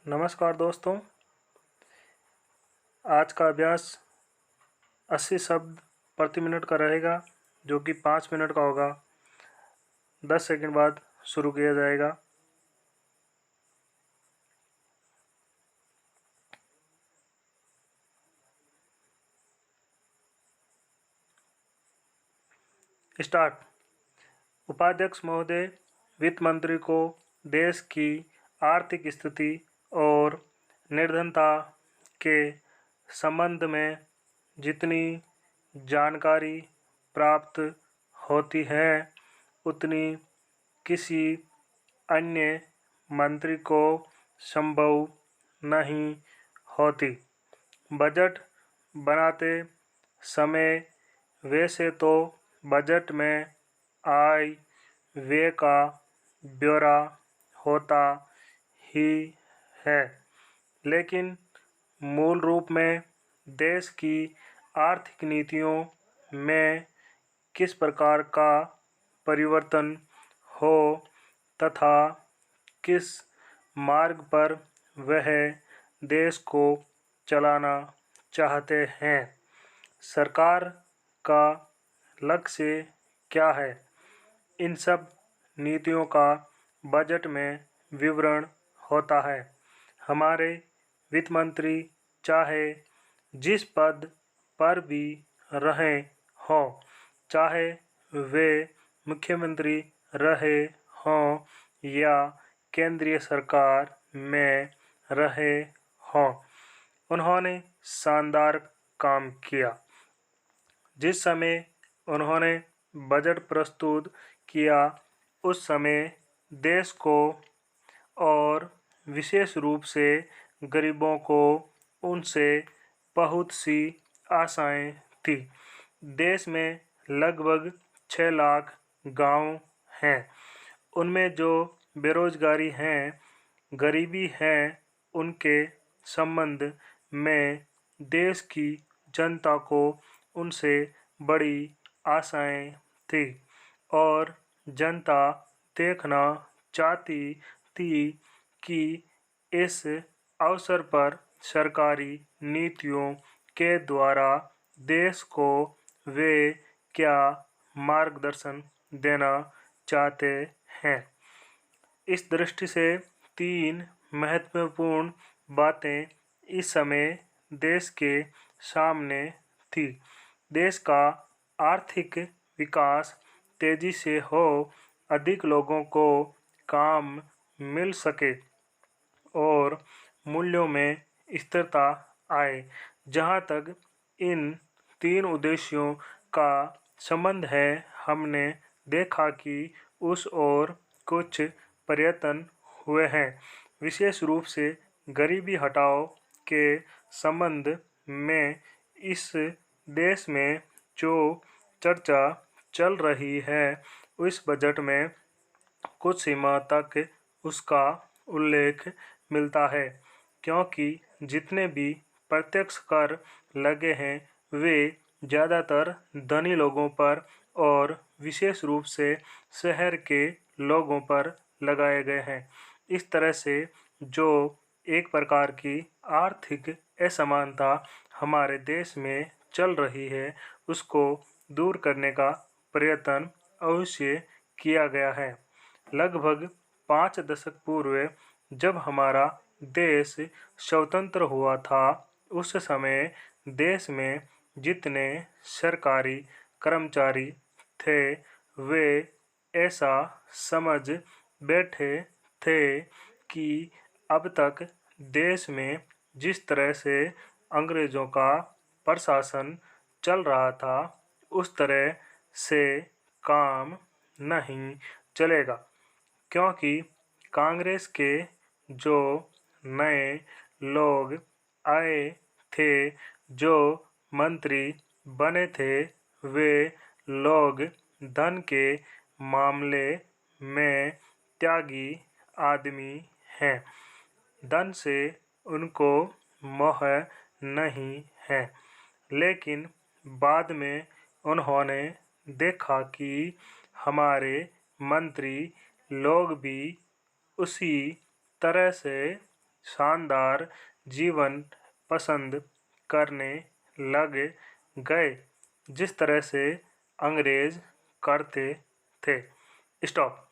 नमस्कार दोस्तों। आज का अभ्यास 80 शब्द प्रति मिनट का रहेगा, जो कि 5 मिनट का होगा। 10 सेकंड बाद शुरू किया जाएगा। स्टार्ट। उपाध्यक्ष महोदय, वित्त मंत्री को देश की आर्थिक स्थिति और निर्धनता के संबंध में जितनी जानकारी प्राप्त होती है, उतनी किसी अन्य मंत्री को संभव नहीं होती। बजट बनाते समय वैसे तो बजट में आय व्यय का ब्यौरा होता ही है, लेकिन मूल रूप में देश की आर्थिक नीतियों में किस प्रकार का परिवर्तन हो तथा किस मार्ग पर वह देश को चलाना चाहते हैं, सरकार का लक्ष्य क्या है, इन सब नीतियों का बजट में विवरण होता है। हमारे वित्त मंत्री चाहे जिस पद पर भी रहे हों, चाहे वे मुख्यमंत्री रहे हों या केंद्रीय सरकार में रहे हों, उन्होंने शानदार काम किया। जिस समय उन्होंने बजट प्रस्तुत किया, उस समय देश को और विशेष रूप से गरीबों को उनसे बहुत सी आशाएं थी। देश में लगभग 6 लाख गांव हैं। उनमें जो बेरोजगारी हैं, गरीबी है, उनके संबंध में देश की जनता को उनसे बड़ी आशाएं थी और जनता देखना चाहती थी कि इस अवसर पर सरकारी नीतियों के द्वारा देश को वे क्या मार्गदर्शन देना चाहते हैं। इस दृष्टि से 3 महत्वपूर्ण बातें इस समय देश के सामने थी। देश का आर्थिक विकास तेजी से हो, अधिक लोगों को काम मिल सके और मूल्यों में स्थिरता आए। जहाँ तक इन 3 उद्देश्यों का संबंध है, हमने देखा कि उस ओर कुछ प्रयत्न हुए हैं। विशेष रूप से गरीबी हटाओ के संबंध में इस देश में जो चर्चा चल रही है, इस बजट में कुछ सीमा तक उसका उल्लेख मिलता है, क्योंकि जितने भी प्रत्यक्ष कर लगे हैं, वे ज़्यादातर धनी लोगों पर और विशेष रूप से शहर के लोगों पर लगाए गए हैं। इस तरह से जो एक प्रकार की आर्थिक असमानता हमारे देश में चल रही है, उसको दूर करने का प्रयत्न अवश्य किया गया है। लगभग 5 दशक पूर्व जब हमारा देश स्वतंत्र हुआ था, उस समय देश में जितने सरकारी कर्मचारी थे, वे ऐसा समझ बैठे थे कि अब तक देश में जिस तरह से अंग्रेज़ों का प्रशासन चल रहा था, उस तरह से काम नहीं चलेगा, क्योंकि कांग्रेस के जो नए लोग आए थे, जो मंत्री बने थे, वे लोग धन के मामले में त्यागी आदमी हैं। धन से उनको मोह नहीं है, लेकिन बाद में उन्होंने देखा कि हमारे मंत्री लोग भी उसी तरह से शानदार जीवन पसंद करने लग गए, जिस तरह से अंग्रेज करते थे। स्टॉप।